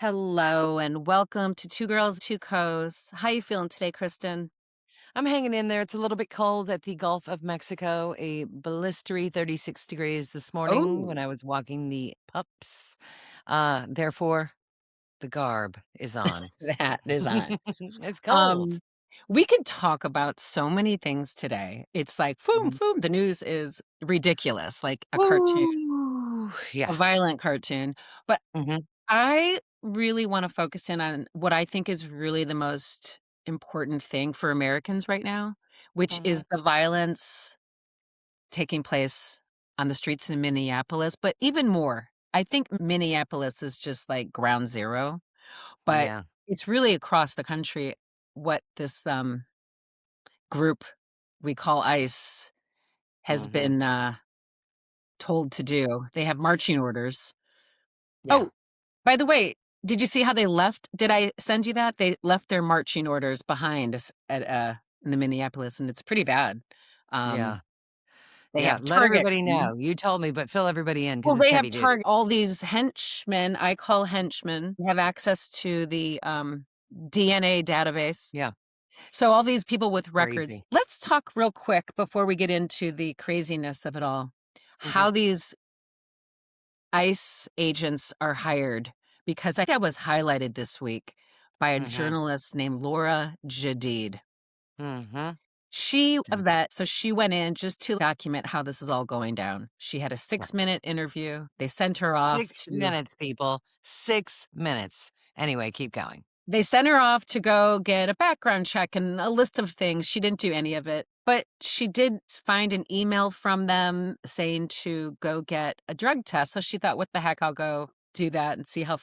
Hello and welcome to Two Girls, Two Co's. How you feeling today, Kristen? I'm hanging in there. It's a little bit cold at the Gulf of Mexico, a blistery 36 degrees this morning when Oh, I was walking the pups. Therefore, the garb is on. that is on. It's cold. Um, we could talk about so many things today. It's like, boom, Mhm. boom. The news is ridiculous, like a cartoon, Ooh, yeah. a violent cartoon. But Mhm. I really want to focus in on what I think is really the most important thing for Americans right now, which Mhm. is the violence taking place on the streets in Minneapolis, but even more. I think Minneapolis is just like ground zero, but Yeah. it's really across the country what this group we call ICE has Mhm. been told to do. They have marching orders. Yeah. Oh, by the way, did you see how they left? Did I send you that? They left their marching orders behind us at in the Minneapolis, and it's pretty bad. Um, Yeah. they Yeah. have Let everybody targets. know. You told me, but fill everybody in Well, because it's they have heavy duty. all these henchmen, I call henchmen, have access to the, DNA database. Yeah. So all these people with records Crazy. let's talk real quick before we get into the craziness of it all, Okay. how these ICE agents are hired, because I think that was highlighted this week by a Mhm. journalist named Laura Jadid. Mhm. She a vet, so she went in just to document how this is all going down. She had a Yeah. 6-minute interview. They sent her off 6 to minutes, people. 6 minutes. Anyway, keep going. They sent her off to go get a background check and a list of things. She didn't do any of it, but she did find an email from them saying to go get a drug test. So she thought, "What the heck? I'll go do that and see how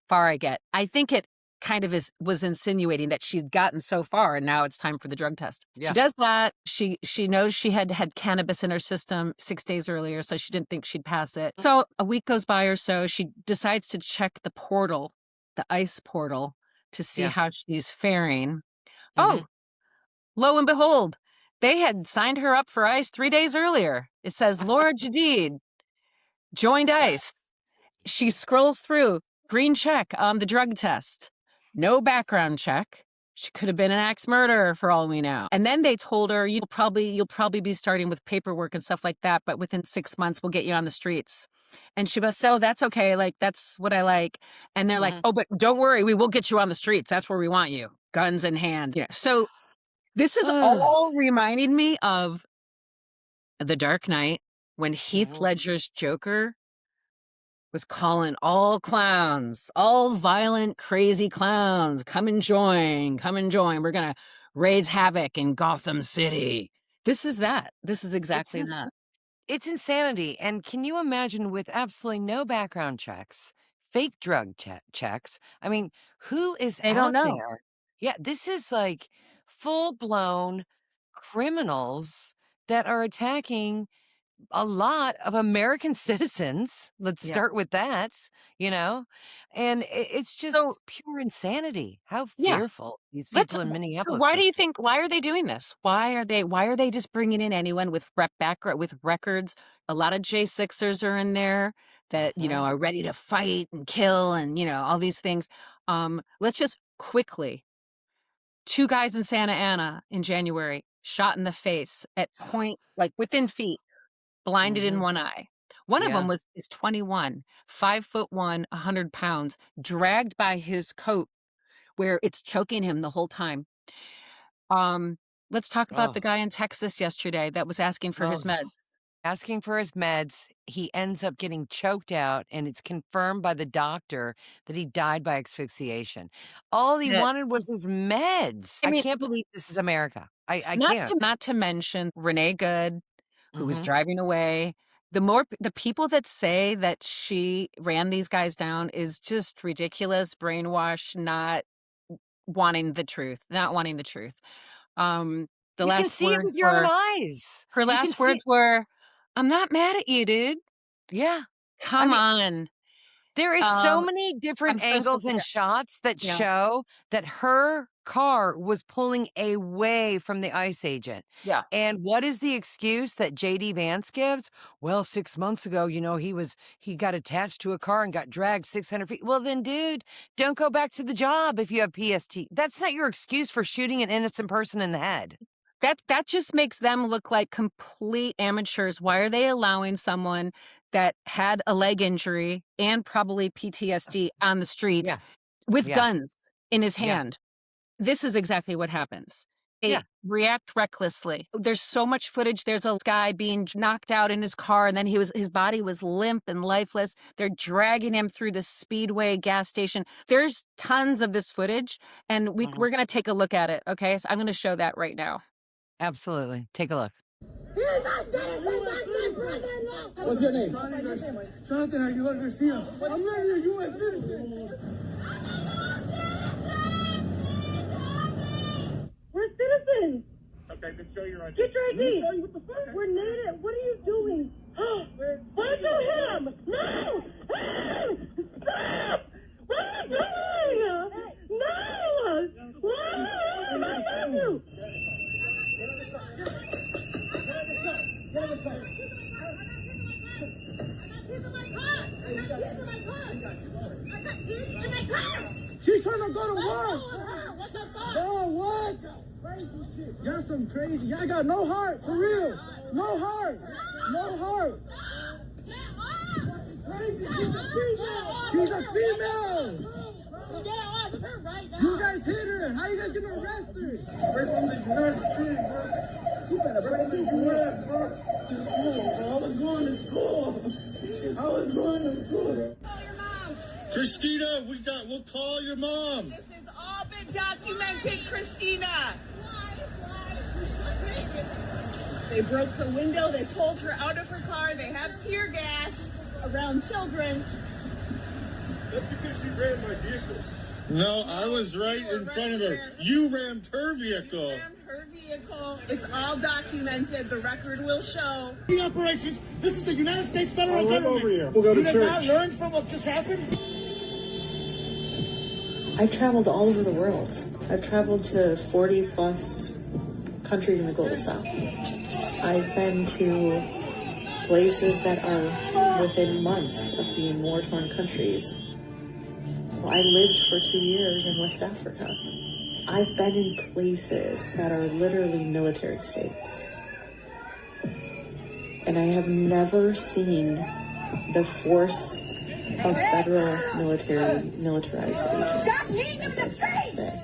far I get." I think it kind of was insinuating that she'd gotten so far and now it's time for the drug test. She Yeah. does that. She knows she had cannabis in her system 6 days earlier, so she didn't think she'd pass it. So a week goes by or so. She decides to check the portal, the ICE portal, to see Yeah. how she's faring. Mhm. Oh, lo and behold, they had signed her up for ICE 3 days earlier. It says, "Laura Jadid joined ICE." She scrolls through, green check on the drug test, no background check. She could have been an axe murderer for all we know. And then they told her, you'll probably be starting with paperwork and stuff like that, but within 6 months we'll get you on the streets." And she was, "So that's okay, like that's what I like." And they're like, Mhm. "Oh, but don't worry, we will get you on the streets. That's where we want you, guns in hand." Yeah. So this is all reminding me of The Dark Knight when Heath Mhm. Ledger's Joker was calling all clowns, all violent, crazy clowns, "Come and join, come and join. We're gonna raise havoc in Gotham City." This is that. This is It's exactly ins that. it's insanity, and can you imagine with absolutely no background checks, fake drug checks? I mean, who is They don't out know. there? Yeah, this is like full-blown criminals that are attacking a lot of American citizens. Let's Yeah. start with that, you know? And it's just So, pure insanity. How yeah, fearful these let's people in so Minneapolis why do must you be. think why are they doing this? Why are they just bringing in anyone with background with records? A lot of J6ers are in there that, Mhm. are ready to fight and kill and, all these things. Let's just quickly 2 guys in Santa Ana in January, shot in the face at point like, within feet, blinded in Mhm. one eye. One of them Yeah. is 21, 5'1", 100 pounds, dragged by his coat where it's choking him the whole time. Um, let's talk about Oh. the guy in Texas yesterday that was asking for his Oh. meds. Asking for his meds, he ends up getting choked out, and it's confirmed by the doctor that he died by asphyxiation. All he That wanted was his meds. I I mean, can't believe this is America. I not can't. to not to mention Renee Good, who was Mhm. driving away. The people that say that she ran these guys down is just ridiculous, brainwashed, not wanting the truth, not wanting the truth. Um, the You can last see it words with your own were eyes. her You can last see words it. were, "I'm not mad at you, dude. Yeah. I Come mean, on." There is so many I'm different supposed to angles say and it. shots that Yeah. show that her car was pulling away from the ICE agent. Yeah. And what is the excuse that JD Vance gives? Well, 6 months ago, he got attached to a car and got dragged 600 feet. Well, then, dude, don't go back to the job if you have PST. That's not your excuse for shooting an innocent person in the head. That just makes them look like complete amateurs. Why are they allowing someone that had a leg injury and probably PTSD on the streets Yeah. with Yeah. guns in his Yeah. hand? This is exactly what happens. They Yeah. react recklessly. There's so much footage. There's a guy being knocked out in his car, and then his body was limp and lifeless. They're dragging him through the Speedway gas station. There's tons of this footage, and Mhm. we're gonna take a look at it, okay? So I'm gonna show that right now. Absolutely. Take a look. What's your name? Jonathan Aguilar Garcia. I'm literally a U.S. citizen. We're citizens. Okay, then show your ID. Get your ID. What the fuck? We're native. What are you doing? Why don't you hit him? No! Stop! What are you doing? No! Why? What are you? She's trying to go to work. Bro, what? Y'all some crazy. Y'all got no heart, for real. No heart. No heart. She's a female. You guys hit her. How you guys gonna arrest her? Away from the United States, bro. You better break these US, bro. To school, bro. I was going to school. I was going to school. Christina, we'll call your mom. This has all been documented, Christina. They broke her window. They pulled her out of her car. They have tear gas around children. That's because she ran my vehicle. No, I was right in front of her. You rammed her vehicle. You rammed her vehicle. It's all documented. The record will show. The operations. This is the United States federal government. Over here. We'll go to you church. did not learn from what just happened? I've traveled all over the world. I've traveled to 40 plus countries in the global south. I've been to places that are within months of being war-torn countries. I lived for 2 years in West Africa. I've been in places that are literally military states. And I have never seen the force of federal militarized agents as I've seen today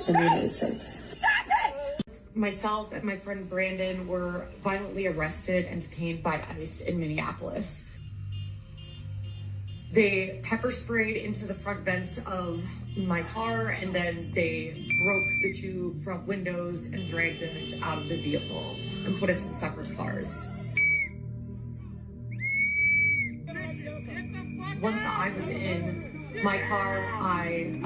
in the United States. Myself and my friend Brandon were violently arrested and detained by ICE in Minneapolis. They pepper sprayed into the front vents of my car, and then they broke the 2 front windows and dragged us out of the vehicle and put us in separate cars. Once I was in my car, I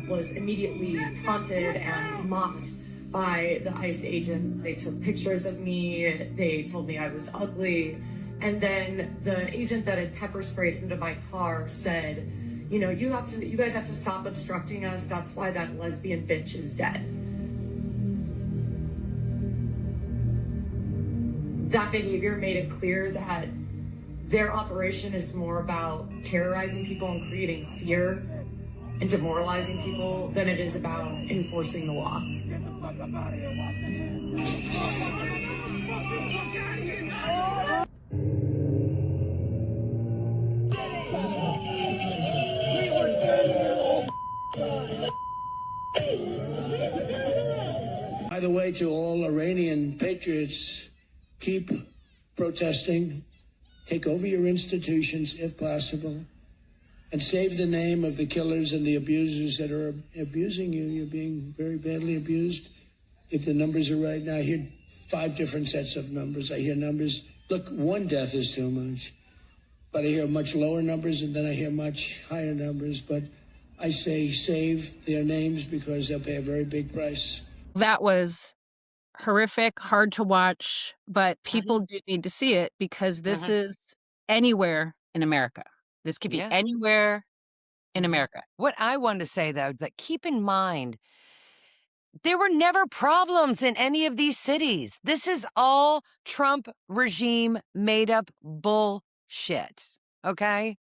was immediately taunted and mocked by the ICE agents. They took pictures of me. They told me I was ugly. And then the agent that had pepper sprayed into my car said, you guys have to stop obstructing us. That's why that lesbian bitch is dead. That behavior made it clear that their operation is more about terrorizing people and creating fear and demoralizing people than it is about enforcing the law. By the way, to all Iranian patriots, keep protesting, take over your institutions if possible, and save the name of the killers and the abusers that are abusing you. You're being very badly abused. If the numbers are right now, I hear 5 different sets of numbers. I hear numbers, look, 1 death is too much, but I hear much lower numbers, and then I hear much higher numbers. But I say save their names because they'll pay a very big price. That was horrific, hard to watch, but people do need to see it because this is anywhere in America. This could be Yeah. anywhere in America. What I wanted to say, though, that keep in mind, there were never problems in any of these cities. This is all Trump regime made up bullshit. Okay?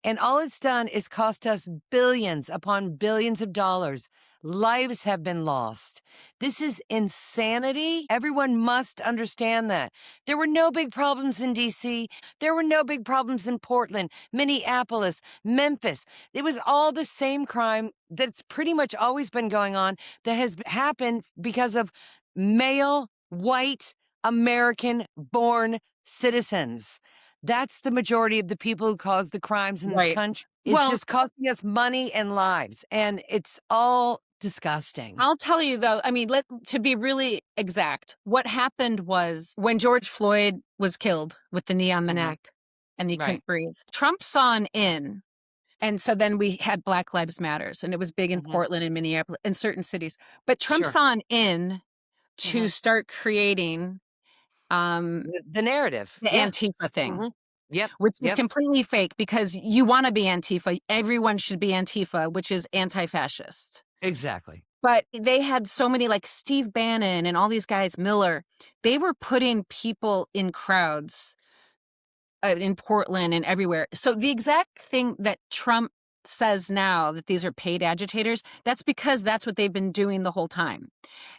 And all it's done is cost us billions upon billions of dollars. Lives have been lost. This is insanity. Everyone must understand that. There were no big problems in DC. There were no big problems in Portland, Minneapolis, Memphis. It was all the same crime that's pretty much always been going on that has happened because of male, white, American born citizens. That's the majority of the people who cause the crimes in this Right. country. It's Well- just costing us money and lives, and it's all disgusting. I'll tell you though, I mean, to be really exact, what happened was when George Floyd was killed with the knee on the neck and he Right. couldn't breathe, Trump saw an in. And so then we had Black Lives Matters, and it was big in Portland and Minneapolis and certain cities. But Trump Sure. saw an in to start creating The narrative. the Yeah. Antifa thing. Yep. Which is Yep. completely fake because you want to be Antifa. Everyone should be Antifa, which is anti-fascist. Exactly. But they had so many, like Steve Bannon and all these guys, Miller, they were putting people in crowds in Portland and everywhere. So the exact thing that Trump says now, that these are paid agitators, that's because that's what they've been doing the whole time.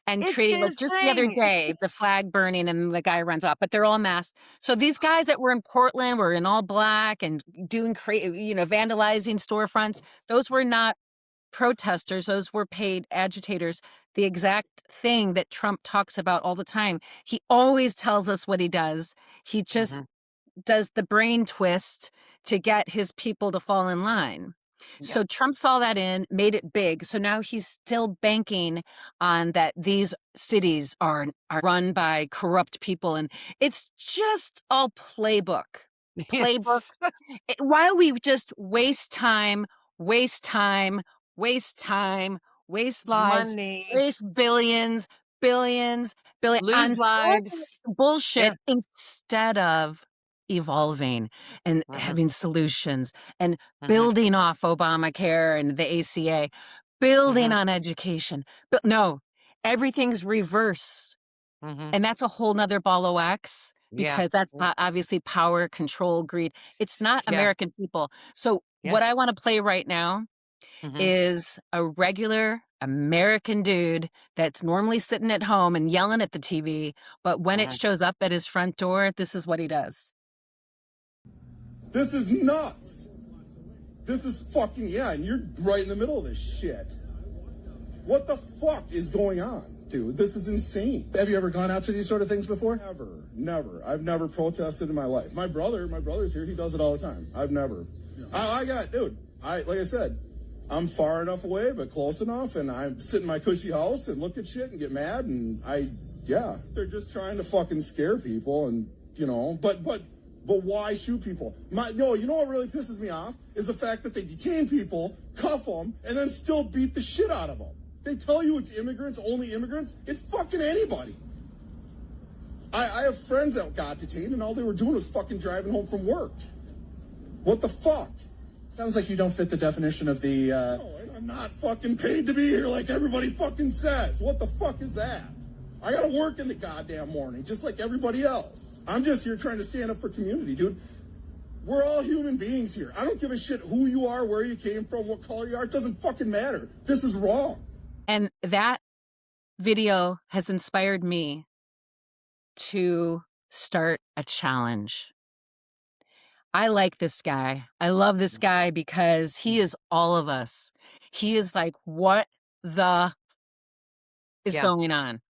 And It's creating, like his just the other thing. day, the flag burning and the guy runs off, but they're all masked. So these guys that were in Portland were in all black and doing, vandalizing storefronts. Those were not protesters. Those were paid agitators. The exact thing that Trump talks about all the time. He always tells us what he does. He just does the brain twist to get his people to fall in line. So Trump saw that in, made it big. So now he's still banking on that these cities are run by corrupt people. And it's just all playbook. Playbook. Why we just waste time, waste lives, Money. waste billions, Lose on lives. bullshit instead of evolving and having solutions and building off Obamacare and the ACA, building on education. But no, everything's reverse. And that's a whole nother ball of wax because that's obviously power, control, greed. It's not American people. So what I want to play right now is a regular American dude that's normally sitting at home and yelling at the TV, but when it shows up at his front door, this is what he does. This is nuts. This is fucking, and you're right in the middle of this shit. What the fuck is going on, dude? This is insane. Have you ever gone out to these sort of things before? Never. I've never protested in my life. My brother's here. He does it all the time. I've never. Like I said, I'm far enough away, but close enough, and I sit in my cushy house and look at shit and get mad, and they're just trying to fucking scare people, and but why shoot people? You know what really pisses me off is the fact that they detain people, cuff them, and then still beat the shit out of them. They tell you it's immigrants, only immigrants. It's fucking anybody. I have friends that got detained, and all they were doing was fucking driving home from work. What the fuck? Sounds like you don't fit the definition of the, No, I'm not fucking paid to be here like everybody fucking says. What the fuck is that? I gotta work in the goddamn morning, just like everybody else. I'm just here trying to stand up for community, dude. We're all human beings here. I don't give a shit who you are, where you came from, what color you are. It doesn't fucking matter. This is wrong. And that video has inspired me to start a challenge. I like this guy. I love this guy because he is all of us. He is like, what the is going on?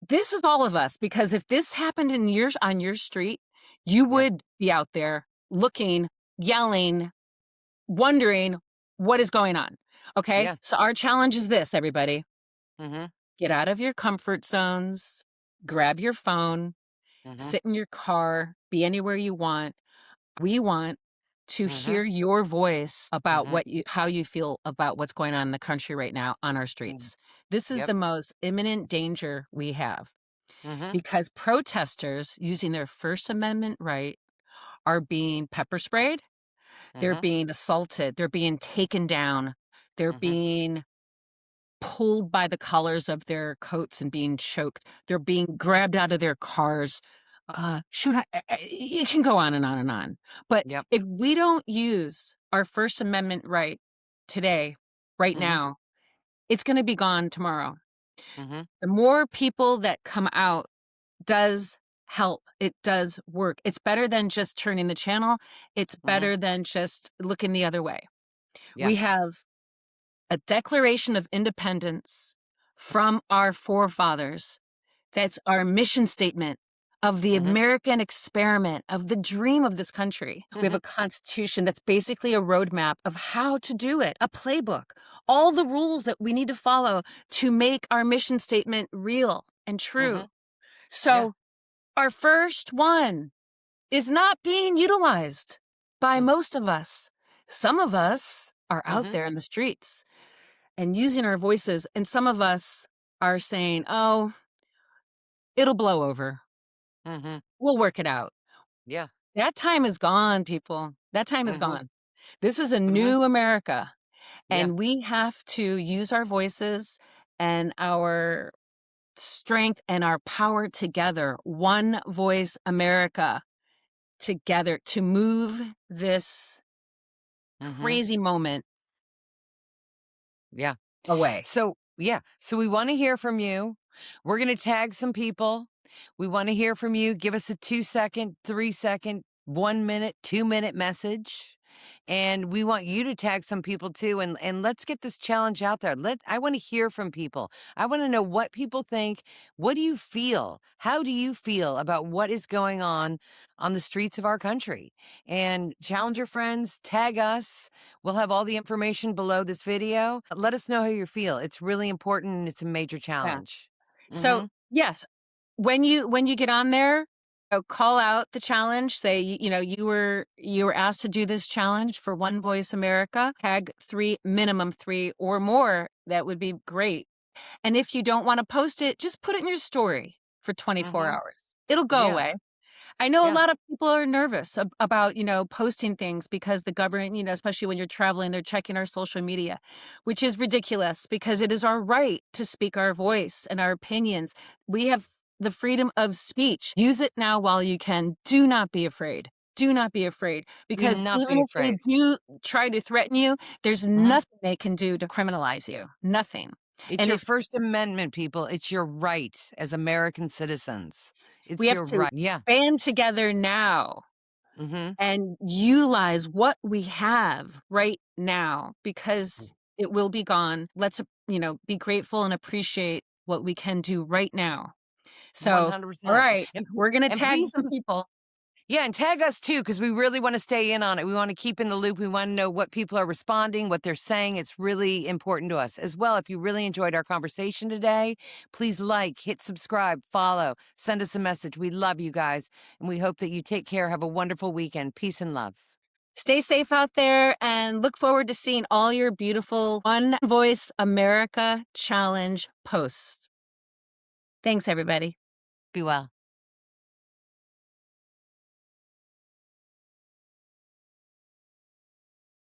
This is all of us, because if this happened on your street, you would be out there looking, yelling, wondering what is going on. Okay. Yeah. So our challenge is this, everybody. Get out of your comfort zones, grab your phone, sit in your car, be anywhere you want. We want to hear your voice about how you feel about what's going on in the country right now on our streets. This is the most imminent danger we have, because protesters using their First Amendment right are being pepper sprayed. They're Mhm. being assaulted. They're being taken down. They're Mhm. being pulled by the collars of their coats and being choked. They're being grabbed out of their cars. Shoot, it can go on and on and on. But Yep. if we don't use our First Amendment right today, right Mhm. now, it's going to be gone tomorrow. Mhm. The more people that come out does help. It does work. It's better than just turning the channel. It's Mhm. better than just looking the other way. Yeah. We have a Declaration of Independence from our forefathers. That's our mission statement of the Mhm. American experiment, of the dream of this country. We have Mhm. a constitution that's basically a roadmap of how to do it, a playbook, all the rules that we need to follow to make our mission statement real and true. Mhm. Yeah. So our first one is not being utilized by Mm. most of us. Some of us are out Mhm. there in the streets and using our voices, and some of us are saying, oh, it'll blow over. Mhm. We'll work it out. Yeah. That time is gone, people. That time is Mhm. gone. This is a Mhm. new America, Yeah. and we have to use our voices and our strength and our power together. One voice America together to move this Mhm. crazy moment Yeah. away. So, yeah. So we want to hear from you. We're going to tag some people. We want to hear from you. Give us a 2-second, 3-second, 1 minute, 2-minute message. And we want you to tag some people too. And let's get this challenge out there. I want to hear from people. I want to know what people think. What do you feel? How do you feel about what is going on the streets of our country? And challenge your friends, tag us. We'll have all the information below this video. Let us know how you feel. It's really important and it's a major Yeah. challenge. So, Mhm. yes, when you get on there, call out the challenge, say, you were asked to do this challenge for One Voice America, tag 3, minimum 3 or more. That would be great. And if you don't wanna post it, just put it in your story for 24 Mhm. hours. It'll go Yeah. away. I know a Yeah. lot of people are nervous about, posting things because the government, especially when you're traveling, they're checking our social media, which is ridiculous because it is our right to speak our voice and our opinions. We have the freedom of speech. Use it now while you can. Do not be afraid. Do not be afraid Do because not even be if they afraid. do try to threaten you, there's Mhm. nothing they can do to criminalize you. Nothing. It's And your if First Amendment, people. It's your right as American citizens. we It's have your to right. Yeah. band together now Mhm. and utilize what we have right now because it will be gone. Let's, be grateful and appreciate what we can do right now. So, all 100%. right, we're going to And tag please, some people. yeah, and tag us too, because we really want to stay in on it. We want to keep in the loop. We want to know what people are responding, what they're saying. It's really important to us. As well, if you really enjoyed our conversation today, please hit subscribe, follow, send us a message. We love you guys, and we hope that you take care. Have a wonderful weekend. Peace and love. Stay safe out there and look forward to seeing all your beautiful One Voice America Challenge posts. Thanks, everybody. Be well.